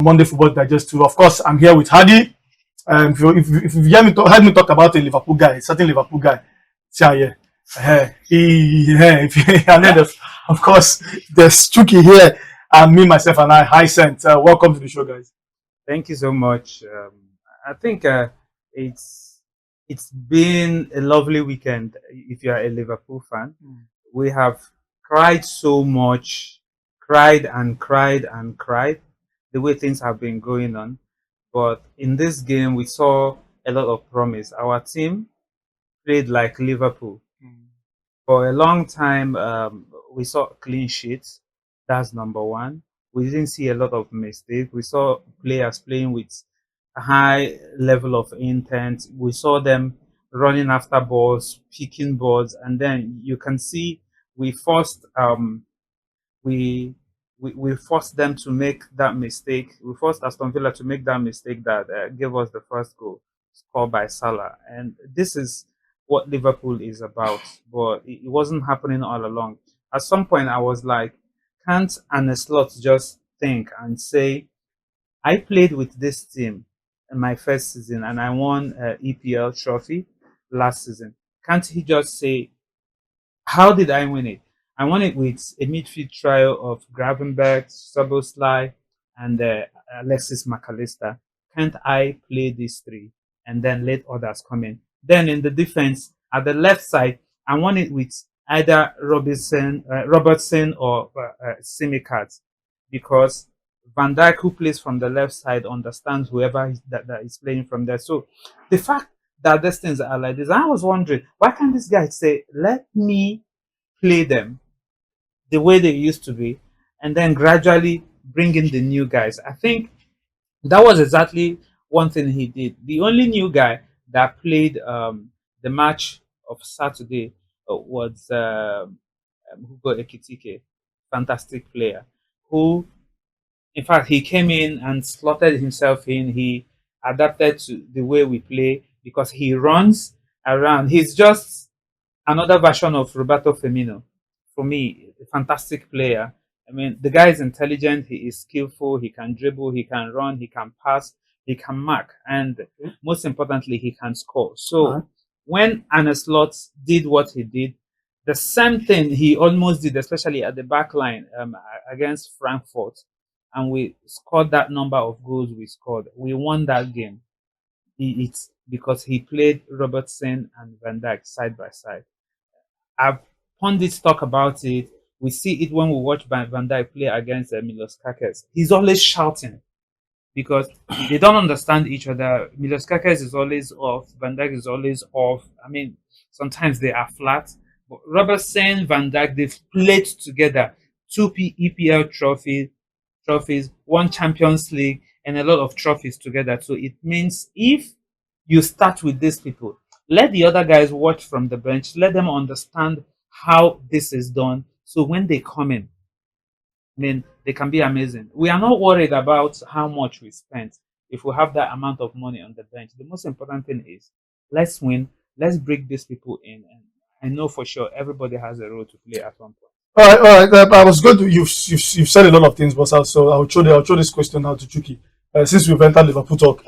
Monday Football Digest too. Of course, I'm here with Hadi. If you heard me talk about a Liverpool guy, a certain Liverpool guy, yeah. And then of course there's Chuki here, and me, myself, and I. Hi, Sent. Welcome to the show, guys. Thank you so much. I think it's it's been a lovely weekend. If you are a Liverpool fan, we have cried so much, cried and cried and cried. The way things have been going on, but in this game we saw a lot of promise. Our team played like Liverpool for a long time. We saw clean sheets. That's number one. We didn't see a lot of mistakes. We saw players playing with a high level of intent. We saw them running after balls, picking balls, and then you can see we forced we we forced them to make that mistake. We forced Aston Villa to make that mistake that gave us the first goal, scored by Salah. And this is what Liverpool is about. But it wasn't happening all along. At some point, I was like, can't Arne Slot just think and say, I played with this team in my first season and I won an EPL trophy last season. Can't he just say, how did I win it? I won it with a midfield trio of Gravenberg, Soboslai, and Alexis McAllister. Can't I play these three and then let others come in? Then in the defense, at the left side, I won it with either Robertson or Simicat, because Van Dijk, who plays from the left side, understands whoever that is playing from there. So the fact that these things are like this, I was wondering, why can't this guy say, let me play them the way they used to be, and then gradually bring in the new guys? I think that was exactly one thing he did. The only new guy that played the match of Saturday was Hugo Ekitike, fantastic player, who, in fact, he came in and slotted himself in. He adapted to the way we play because he runs around. He's just another version of Roberto Firmino. For me, a fantastic player. I mean, the guy is intelligent, he is skillful, he can dribble, he can run, he can pass, he can mark, and most importantly, he can score. So when Arne Slot did what he did, the same thing he almost did, especially at the back line against Frankfurt, and we scored that number of goals we scored. We won that game. It's because he played Robertson and Van Dijk side by side. I've pundits talk about it. We see it when we watch Van Dijk play against Milos Kakes. He's always shouting because they don't understand each other. Milos Kakes is always off. Van Dijk is always off. I mean, sometimes they are flat. But Robertson, Van Dijk, they've played together. Two EPL trophies, one Champions League, and a lot of trophies together. So it means if you start with these people, let the other guys watch from the bench. Let them understand how this is done. So when they come in, I mean, they can be amazing. We are not worried about how much we spent if we have that amount of money on the bench. The most important thing is let's win. Let's bring these people in. And I know for sure everybody has a role to play at one point. All right. I was going to you've said a lot of things, but so I'll throw this question now to Chuki. Since we've entered Liverpool talk,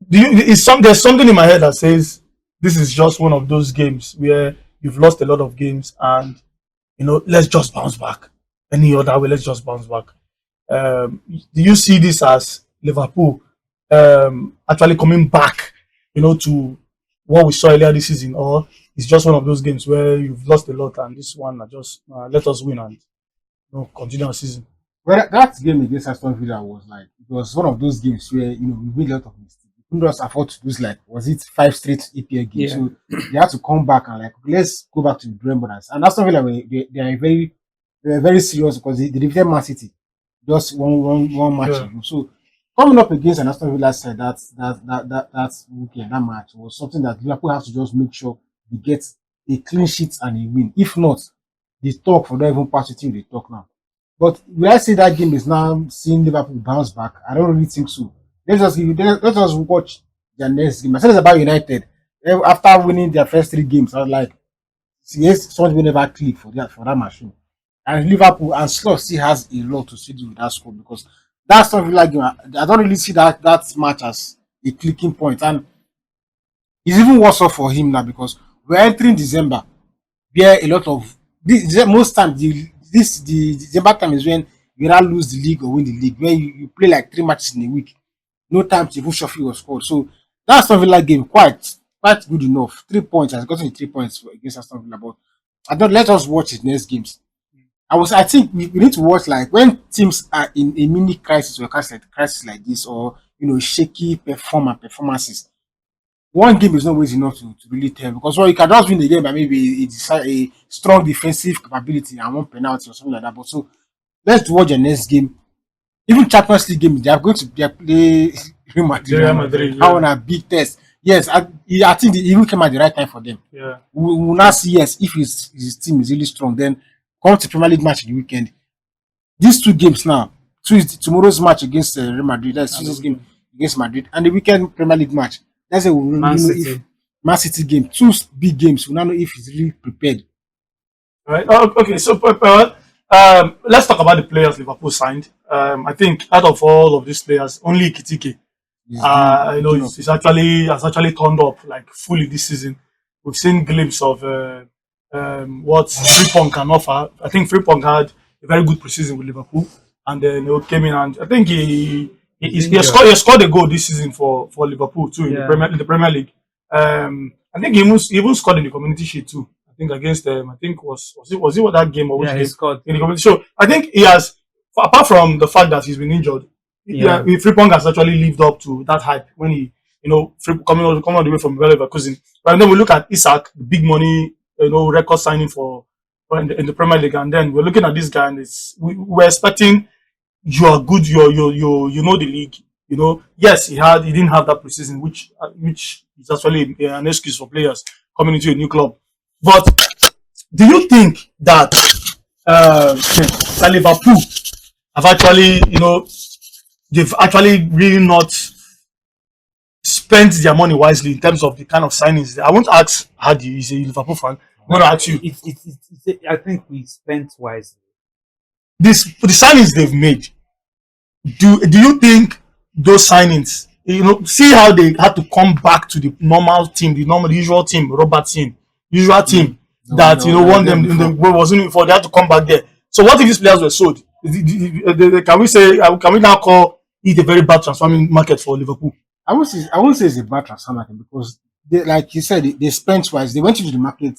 there's something in my head that says this is just one of those games where you've lost a lot of games and let's just bounce back. Any other way, let's just bounce back. Do you see this as Liverpool actually coming back, to what we saw earlier this season, or it's just one of those games where you've lost a lot and this one just let us win and continue our season? Well, that game against Aston Villa it was one of those games where we made a lot of mistakes. We couldn't just afford to lose was it 5 straight EPL games? Yeah. So they had to come back and let's go back to the drawing board. And Aston Villa they were very serious because they defeated Man City just one match ago. So coming up against an Aston Villa side that weekend, that match was something that Liverpool have to just make sure they get a clean sheet and a win. If not, they talk for not even pass the team they talk now. But will I say that game is now seeing Liverpool bounce back? I don't really think so. Let's just watch their next game. I said it's about United. After winning their first 3 games, I was like, yes, something will never click for that machine. And Liverpool and Slot still has a lot to do with that squad because That's not really game. I don't really see that match as a clicking point, and it's even worse off for him now because we're entering December, where a lot of most times the December time is when you now lose the league or win the league. When you play like 3 matches in a week, no time to even shuffle your squad. So that's Aston Villa game quite good enough. 3 points has gotten the 3 points against Aston Villa, but I don't let us watch his next games. I think we need to watch like when teams are in a mini crisis or crisis like this, or shaky performances. One game is not always enough to really tell because you can just win the game by maybe a strong defensive capability and one penalty or something like that. But so let's watch the next game. Even Champions League game, they are going to play Real Madrid. Real Madrid, How on a big test. Yes, I think they even came at the right time for them. Yeah. We will now see yes if his team is really strong. Then come to Premier League match in the weekend. These 2 games now, tomorrow's match against Real Madrid, that's Tuesday's game against Madrid, and the weekend Premier League match. That's a we will Man know City. if Man City game, 2 big games. We now know if he's really prepared. Right. Okay. So, let's talk about the players Liverpool signed. I think out of all of these players, only Kitike, has actually turned up like fully this season. We've seen glimpse of what Frimpong can offer. I think Frimpong had a very good preseason with Liverpool, and then came in and I think he scored a goal this season for Liverpool too in Yeah. the Premier League. I think he even scored in the Community Shield too. I think against I think was it what that game or which Yeah, he game scored. in the Community Shield. I think he has, apart from the fact that he's been injured, Yeah. Frimpong has actually lived up to that hype when he coming all the way from Bayer Leverkusen. But then we look at Isak, the big money record signing for in the Premier League, and then we're looking at this guy and we're expecting you are good, you know the league. Yes, he didn't have that preseason, which is actually an excuse for players coming into a new club. But do you think that that Liverpool have actually, they've actually really not spent their money wisely in terms of the kind of signings? I won't ask Hadi, he's a Liverpool fan. I'm going to ask you. I think we spent wisely. The signings they've made, do you think those signings, see how they had to come back to the normal team, the usual team, Robert team, usual team that won them in the wasn't before, they had to come back there. So what if these players were sold? Can we say, can we now call it a very bad transforming market for Liverpool? I won't say it's a bad transfer market because like you said, they spent wise. They went into the market,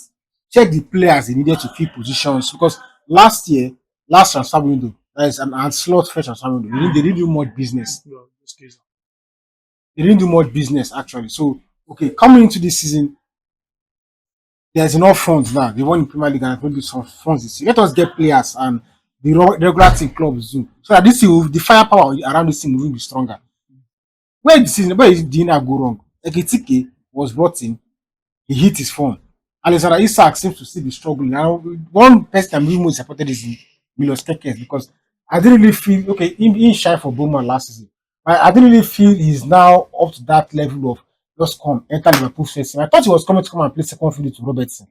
checked the players they needed to fill positions because last transfer window, that is an slot fresh transfer window. They didn't do much business. They didn't do much business actually. So coming into this season, there's enough funds now. They won in Premier League and maybe some funds this year. Let us get players and the regular team clubs do so that this team, the firepower around this team will be stronger. Where did not go wrong? Ekitike was brought in, he hit his form. Alexander Isak seems to still be struggling. Now, one person I'm really most supported is Milos Kekes because I didn't really feel in shy for Bowman last season. I didn't really feel he's now up to that level of just enter Liverpool first team. I thought he was coming to come and play second field to Robertson.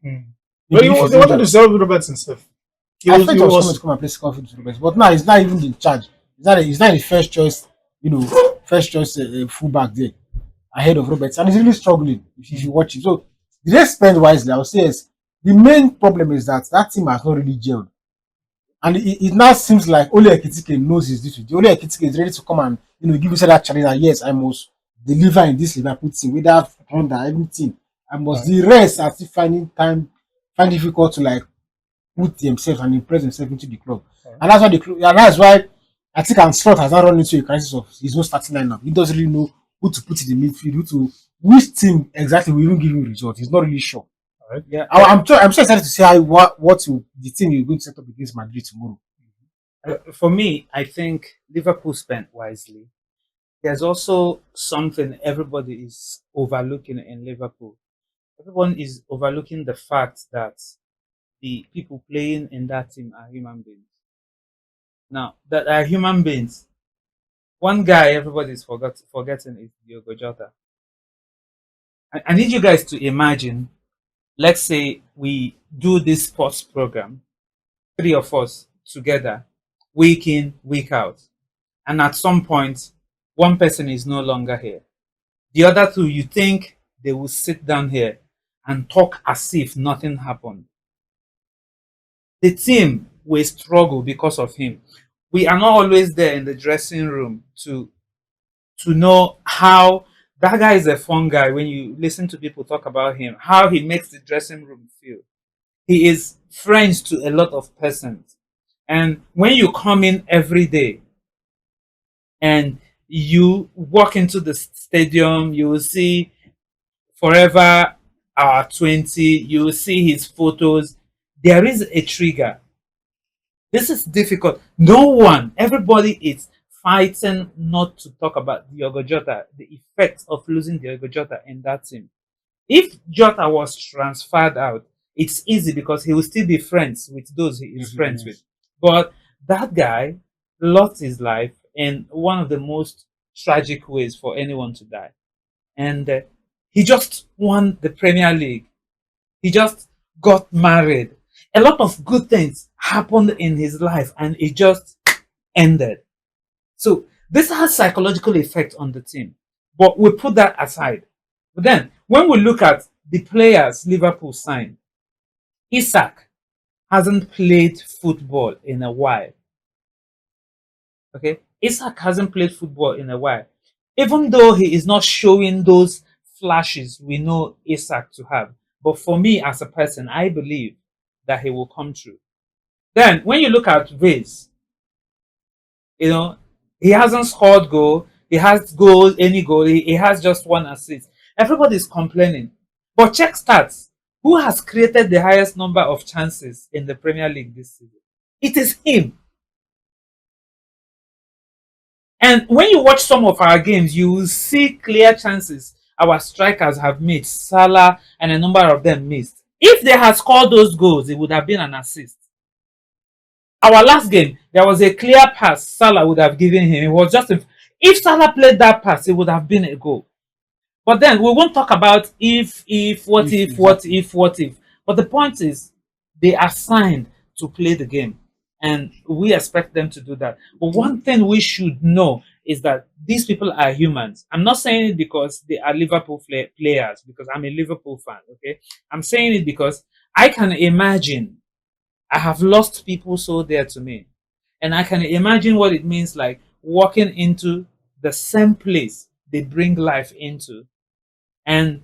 But they wanted to sell Robertson stuff. I thought he was coming to come and play second field to Robertson, but now he's not even in charge. He's not the first choice, fullback there ahead of Roberts, and he's really struggling if you watch it. So did they spend wisely? I would say yes. The main problem is that team has not really gelled, and it now seems like Ole Ekitike knows his duty. Ole Ekitike is ready to come and give you that challenge that yes, I must deliver in this Liverpool team without Honda everything. I must. The rest are still find difficult to like put themselves and impress themselves into the club, and that's why I think Anslot has not run into a crisis of his own starting lineup. He doesn't really know who to put in the midfield, which team exactly will even give him results. He's not really sure. Right. Yeah. I'm so excited to see the team you're going to set up against Madrid tomorrow. For me, I think Liverpool spent wisely. There's also something everybody is overlooking in Liverpool. Everyone is overlooking the fact that the people playing in that team are human beings. Now, that are human beings. One guy everybody's forgetting is Diogo Jota. I need you guys to imagine, let's say we do this sports program, 3 of us together, week in, week out. and at some point, one person is no longer here. The other two, you think they will sit down here and talk as if nothing happened. The team will struggle because of him. We are not always there in the dressing room to know how that guy is a fun guy. When you listen to people talk about him, how he makes the dressing room feel. He is friends to a lot of persons. And when you come in every day and you walk into the stadium, you will see Forever our 20, you will see his photos. There is a trigger. This is difficult. No one, everybody is fighting not to talk about Diogo Jota, the effects of losing Diogo Jota in that team. If Jota was transferred out, it's easy because he will still be friends with those he is friends with. But that guy lost his life in one of the most tragic ways for anyone to die. And he just won the Premier League. He just got married. A lot of good things happened in his life and it just ended. So this has psychological effect on the team. But we put that aside. But then when we look at the players Liverpool signed, Isak hasn't played football in a while. Okay? Isak hasn't played football in a while. Even though he is not showing those flashes we know Isak to have. But for me as a person, I believe that he will come true. Then when you look at Vase, he hasn't scored goal. He has any goal. He has just one assist. Everybody's complaining. But check stats. Who has created the highest number of chances in the Premier League this season? It is him. And when you watch some of our games, you will see clear chances our strikers have made. Salah and a number of them missed. If they had scored those goals, it would have been an assist. Our last game, there was a clear pass Salah would have given him. It was just if Salah played that pass, it would have been a goal. But then we won't talk about what if. But the point is, they are signed to play the game. And we expect them to do that. But one thing we should know is that these people are humans. I'm not saying it because they are Liverpool players, because I'm a Liverpool fan, okay? I'm saying it because I can imagine I have lost people so dear to me. And I can imagine what it means like walking into the same place they bring life into. And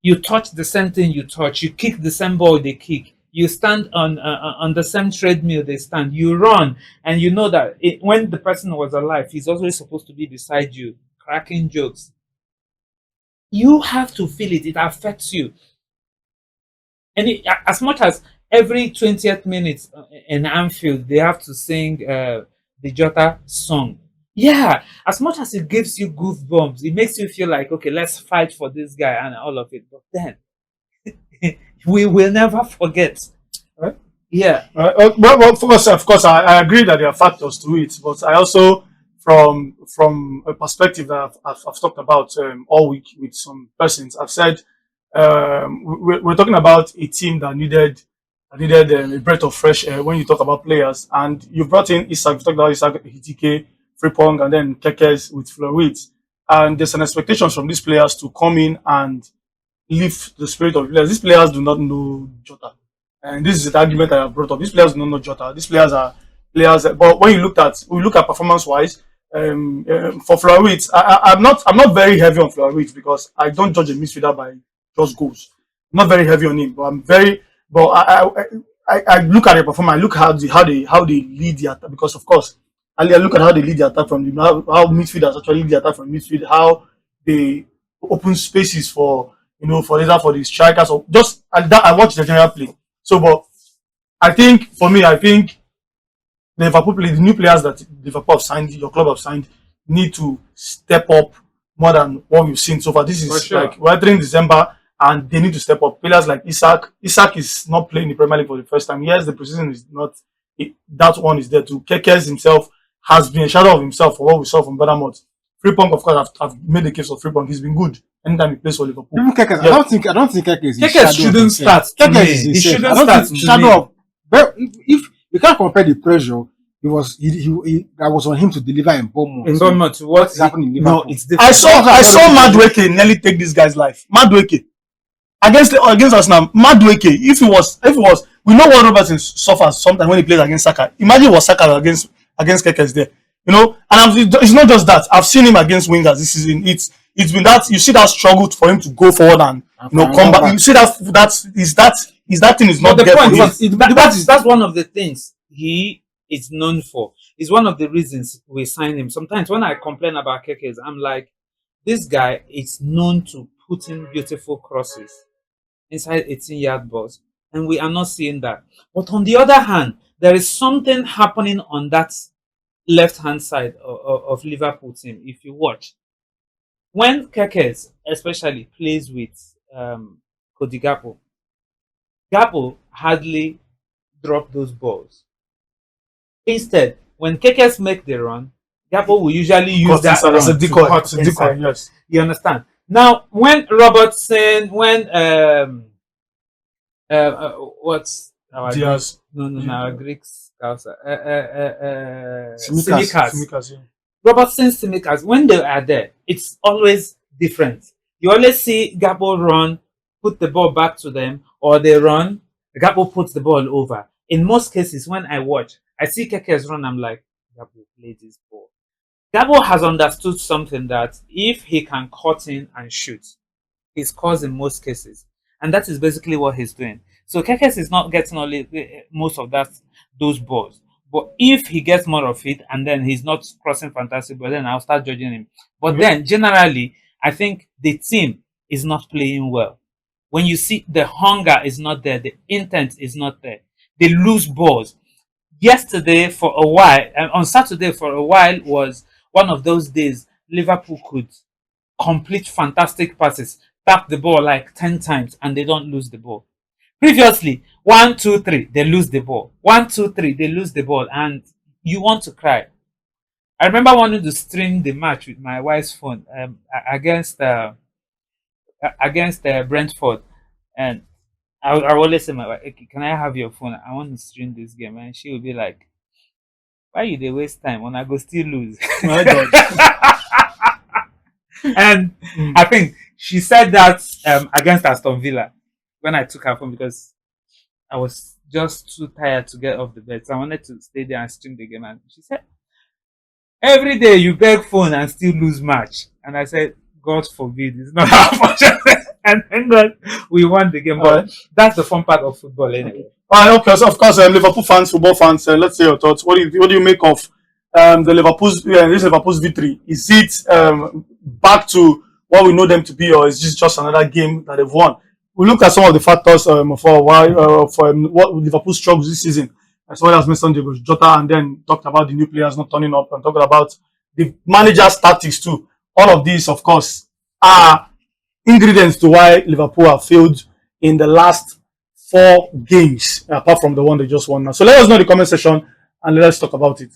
you touch the same thing you touch. You kick the same ball they kick. You stand on the same treadmill they stand. You run, and you know that when the person was alive, he's always supposed to be beside you, cracking jokes. You have to feel it. It affects you. And as much as every 20th minute in Anfield, they have to sing the Jota song. Yeah, as much as it gives you goosebumps, it makes you feel like, okay, let's fight for this guy and all of it. But then, we will never forget. Right? Yeah. Well, of course, I agree that there are factors to it, but I also, from a perspective that I've talked about all week with some persons, I've said we're talking about a team that needed a breath of fresh air when you talk about players, and you brought in Isak, you talked about Isak, Hitike, Frimpong, and then Kekes with Fleury, and there's an expectation from these players to come in and lift the spirit of players. These players do not know Jota. And this is the argument I have brought up. These players do not know Jota. These players are players but when we look at performance wise, for Fleury, I'm not very heavy on Fleury because I don't judge a midfielder by just goals. I'm not very heavy on him, but I look at the performance, I look how they lead the attack, because of course I look at how they lead the attack from how midfielders actually lead the attack from midfield, how they open spaces for the strikers, or just that I watch the general play. So, but I think the new players that Liverpool have signed, your club have signed, need to step up more than what we've seen so far. This is like we're entering December, and they need to step up. Players like Isak is not playing the Premier League for the first time. Yes, the preseason is not. That one is there too. Kekes himself has been a shadow of himself for what we saw from Bournemouth. Frimpong, of course, I've made the case of Frimpong. He's been good anytime he plays for Liverpool. Even Kekes, Yeah. I don't think Kekes Shouldn't start. Kekes is He himself. shouldn't I don't start think to shadow me. of. But if you can't compare the pressure, that was on him to deliver in Bournemouth. In So Bournemouth, what is happening in No, Liverpool? it's different. I saw Madueke nearly take this guy's life. Madueke against Arsenal. Madueke, if it was, we know what Robertson suffers sometimes when he plays against Saka. Imagine what Saka against Keke is there. And it's not just that. I've seen him against wingers this season. It's been that you see that struggle for him to go forward and come back. You see that thing is But not the there point for is, him. that's one of the things he is known for. It's one of the reasons we sign him. Sometimes when I complain about Kekes, I'm like, this guy is known to put in beautiful crosses inside 18-yard box, and we are not seeing that. But on the other hand, there is something happening on that left-hand side of Liverpool team. If you watch, when Kekes especially plays with Cody Gakpo hardly drop those balls. Instead, when Kekes make the run, Gakpo will usually use that run as a decoy. to cut As a decoy, inside. yes. You understand? Now, when Robertson, when what's our Diaz. Greek, no, our Greek scouts, Tsimikas, yeah. Robertson, Tsimikas, when they are there, it's always different. You always see Gakpo run, put the ball back to them, or they run, Gakpo puts the ball over. In most cases, when I watch, I see Kekes run, I'm like, Gakpo, play this ball. Gakpo has understood something that if he can cut in and shoot, he scores in most cases. And that is basically what he's doing. So Kekes is not getting most of those balls. But if he gets more of it and then he's not crossing fantastic, but then I'll start judging him. But then generally, I think the team is not playing well. When you see the hunger is not there, the intent is not there. They lose balls. Yesterday for a while, and on Saturday for a while was one of those days Liverpool could complete fantastic passes, tap the ball like 10 times and they don't lose the ball. Previously, 1, 2, 3, they lose the ball. 1, 2, 3, they lose the ball, and you want to cry. I remember wanting to stream the match with my wife's phone against Brentford, and I always say my wife, "Okay, can I have your phone? I want to stream this game," and she will be like, "Why you they waste time when I go still lose?" My God. And I think she said that against Aston Villa when I took her phone because I was just too tired to get off the bed. So I wanted to stay there and stream the game. And she said, "Every day you beg phone and still lose match." And I said, "God forbid, it's not how much." And then we won the game. But that's the fun part of football anyway. Okay, so of course, Liverpool fans, football fans, let's say your thoughts. What do you make of this Liverpool's victory? Is it back to what we know them to be, or is this just another game that they've won? We look at some of the factors for why what Liverpool struggles this season. As well as mentioned Diego Jota, and then talked about the new players not turning up, and talking about the manager's tactics too. All of these, of course, are ingredients to why Liverpool have failed in the last 4 games, apart from the one they just won now. So let us know in the comment section and let's talk about it.